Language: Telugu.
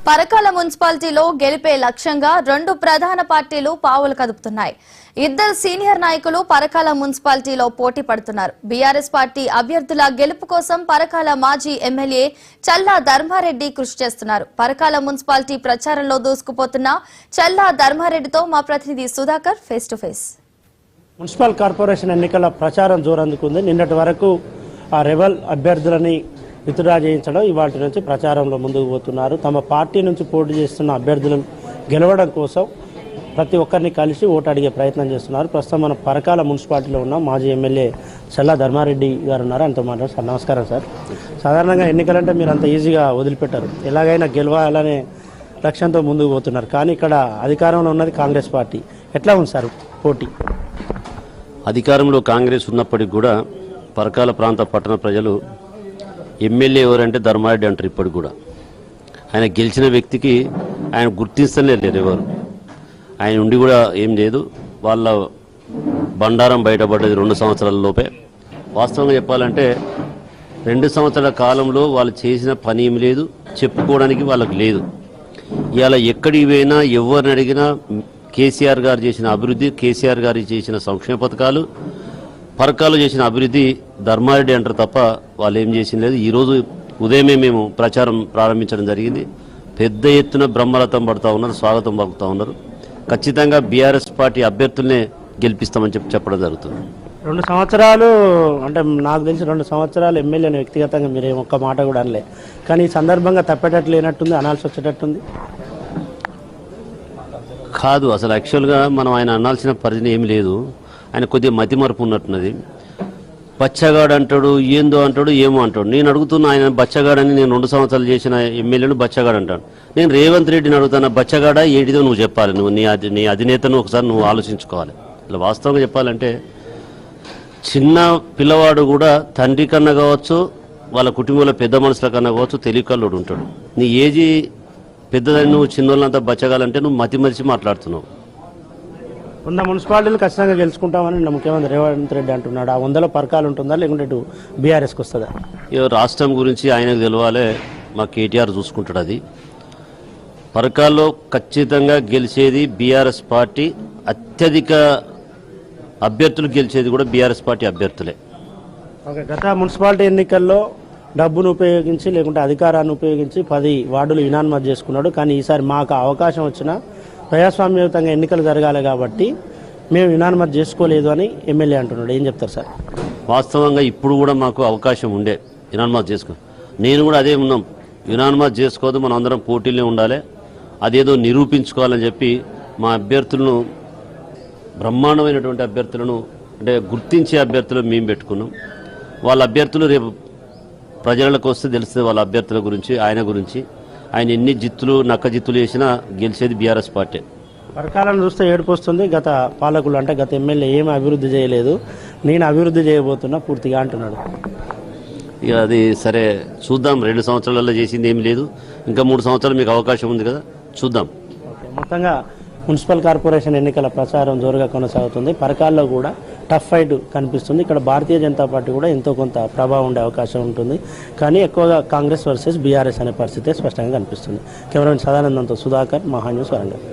పరకాల మున్సిపాలిటీలో గెలిపే లక్ష్యంగా రెండు ప్రధాన పార్టీలు పావులు కదుపుతున్నాయి. ఇద్దరు సీనియర్ నాయకులు పరకాల మున్సిపాలిటీలో పోటీ పడుతున్నారు. బీఆర్ఎస్ పార్టీ అభ్యర్థుల గెలుపు కోసం పరకాల మాజీ ఎమ్మెల్యే చల్లా ధర్మారెడ్డి కృషి చేస్తున్నారు. పరకాల మున్సిపాలిటీ ప్రచారంలో దూసుకుపోతున్న చల్లా ధర్మారెడ్డితో మా ప్రతినిధి Sudhakar face to face. Municipal corporation ఎన్నికల ప్రచారం జోరందుకుంది. నిన్నటి వరకు ఆ రెబల్ అభ్యర్థులని విత్డ్రా చేయించడం, ఇవాటి నుంచి ప్రచారంలో ముందుకు పోతున్నారు. తమ పార్టీ నుంచి పోటీ చేస్తున్న అభ్యర్థులను గెలవడం కోసం ప్రతి ఒక్కరిని కలిసి ఓటు అడిగే ప్రయత్నం చేస్తున్నారు. ప్రస్తుతం మన పరకాల మున్సిపాలిటీలో ఉన్న మాజీ ఎమ్మెల్యే చల్లా ధర్మారెడ్డి గారు ఉన్నారు. ఆయనతో మాట్లాడారు. సార్ నమస్కారం. సార్, సాధారణంగా ఎన్నికలంటే మీరు అంత ఈజీగా వదిలిపెట్టారు, ఎలాగైనా గెలవాలనే లక్ష్యంతో ముందుకు పోతున్నారు. కానీ ఇక్కడ అధికారంలో ఉన్నది కాంగ్రెస్ పార్టీ. ఎట్లా ఉంది సార్ పోటీ? అధికారంలో కాంగ్రెస్ ఉన్నప్పటికీ కూడా పరకాల ప్రాంత పట్టణ ప్రజలు ఎమ్మెల్యే ఎవరంటే ధర్మారెడ్డి అంటారు. ఇప్పటికి కూడా ఆయన గెలిచిన వ్యక్తికి ఆయన గుర్తిస్తూనే లేరు ఎవరు. ఆయన ఉండి కూడా ఏం లేదు. వాళ్ళ బండారం బయటపడ్డది 2 సంవత్సరాల లోపే. వాస్తవంగా చెప్పాలంటే 2 సంవత్సరాల కాలంలో వాళ్ళు చేసిన పని ఏమి లేదు, చెప్పుకోవడానికి వాళ్ళకు లేదు. ఇవాళ ఎక్కడికి పోయినా ఎవరిని అడిగినా కేసీఆర్ గారు చేసిన అభివృద్ధి, కేసీఆర్ గారు చేసిన సంక్షేమ పథకాలు, పరకాలు చేసిన అభివృద్ధి ధర్మారెడ్డి అంటారు తప్ప వాళ్ళు ఏం చేసింది లేదు. ఈరోజు ఉదయమే మేము ప్రచారం ప్రారంభించడం జరిగింది. పెద్ద ఎత్తున బ్రహ్మరథం పడుతూ ఉన్నారు, స్వాగతం పలుకుతూ ఉన్నారు. ఖచ్చితంగా బీఆర్ఎస్ పార్టీ అభ్యర్థులనే గెలిపిస్తామని చెప్పడం జరుగుతుంది. 2 సంవత్సరాలు అంటే నాకు తెలిసి 2 సంవత్సరాలు ఎమ్మెల్యేని వ్యక్తిగతంగా మీరేం ఒక్క మాట కూడా అనలే. కానీ ఈ సందర్భంగా తప్పేటట్లు లేనట్టుంది, అనాల్సి వచ్చేటట్టుంది. కాదు, అసలు యాక్చువల్గా మనం ఆయన అనాల్సిన పరిస్థితి ఏమి లేదు. ఆయన కొద్దిగా మతిమరుపు ఉన్నట్టున్నది. బచ్చగాడు అంటాడు, ఏందో అంటాడు, ఏమో అంటాడు. నేను అడుగుతున్నా, ఆయన బచ్చగాడని నేను 2 సంవత్సరాలు చేసిన ఎమ్మెల్యేను బచ్చగాడు అంటాడు. నేను రేవంత్ రెడ్డిని అడుగుతాను, బచ్చగాడా ఏంటిదో నువ్వు చెప్పాలి. నువ్వు నీ అధినేతను ఒకసారి నువ్వు ఆలోచించుకోవాలి. ఇలా వాస్తవంగా చెప్పాలంటే చిన్న పిల్లవాడు కూడా తండ్రి కన్నా కావచ్చు, వాళ్ళ కుటుంబంలో పెద్ద మనుషుల కన్నా కావచ్చు, తెలివికల్లోడు ఉంటాడు. నీ ఏజీ పెద్దదని నువ్వు చిన్నోళ్ళంతా బచ్చగాలంటే నువ్వు మతిమరిచి మాట్లాడుతున్నావు. 100 మున్సిపాలిటీలు ఖచ్చితంగా గెలుచుకుంటామని ముఖ్యమంత్రి రేవంత్ రెడ్డి అంటున్నాడు. ఆ 100లో పరకాలు ఉంటుందా, లేకుంటే ఇటు బీఆర్ఎస్కి వస్తుందా? రాష్ట్రం గురించి ఆయనకు తెలవాలి, మా కేటీఆర్ చూసుకుంటాడు. అది పరకాల్లో ఖచ్చితంగా గెలిచేది బీఆర్ఎస్ పార్టీ. అత్యధిక అభ్యర్థులు గెలిచేది కూడా బీఆర్ఎస్ పార్టీ అభ్యర్థులే. ఓకే, గత మున్సిపాలిటీ ఎన్నికల్లో డబ్బును ఉపయోగించి లేకుంటే అధికారాన్ని ఉపయోగించి 10 వార్డులు యునానిమస్ చేసుకున్నాడు. కానీ ఈసారి మాకు అవకాశం వచ్చినా ప్రజాస్వామ్యయుతంగా ఎన్నికలు జరగాలి కాబట్టి మేము యునానిమస్ చేసుకోలేదు అని ఎమ్మెల్యే అంటున్నాడు. ఏం చెప్తారు సార్? వాస్తవంగా ఇప్పుడు కూడా మాకు అవకాశం ఉండే యునానిమస్ చేసుకో. నేను కూడా అదే ఉన్నాం, యునానిమస్ చేసుకోదు, మనం అందరం పోటీలే ఉండాలి, అదేదో నిరూపించుకోవాలని చెప్పి మా అభ్యర్థులను, బ్రహ్మాండమైనటువంటి అభ్యర్థులను, అంటే గుర్తించే అభ్యర్థులు మేము పెట్టుకున్నాం. వాళ్ళ అభ్యర్థులు రేపు ప్రజలకు వస్తే తెలుస్తుంది వాళ్ళ అభ్యర్థుల గురించి, ఆయన గురించి. ఆయన ఎన్ని జిత్తులు నక్క జిత్తులు చేసినా గెలిచేది బీఆర్ఎస్ పార్టీ. పరకాలను చూస్తే ఏడుపు వస్తుంది. గత పాలకులు అంటే గత ఎమ్మెల్యే ఏమి అభివృద్ధి చేయలేదు, నేను అభివృద్ధి చేయబోతున్నా పూర్తిగా అంటున్నాడు. ఇక అది సరే, చూద్దాం. 2 సంవత్సరాలలో చేసింది ఏమి లేదు, ఇంకా 3 సంవత్సరాలు మీకు అవకాశం ఉంది కదా, చూద్దాం. మొత్తంగా మున్సిపల్ కార్పొరేషన్ ఎన్నికల ప్రచారం జోరుగా కొనసాగుతుంది. పరకాల్లో కూడా టఫ్ ఫైట్ కనిపిస్తుంది. ఇక్కడ భారతీయ జనతా పార్టీ కూడా ఎంతో కొంత ప్రభావం ఉండే అవకాశం ఉంటుంది. కానీ ఎక్కువగా కాంగ్రెస్ వర్సెస్ బీఆర్ఎస్ అనే పరిస్థితి స్పష్టంగా కనిపిస్తుంది. కెమెరామెన్ సదానందంతో సుధాకర్, మహా న్యూస్, వరంగల్.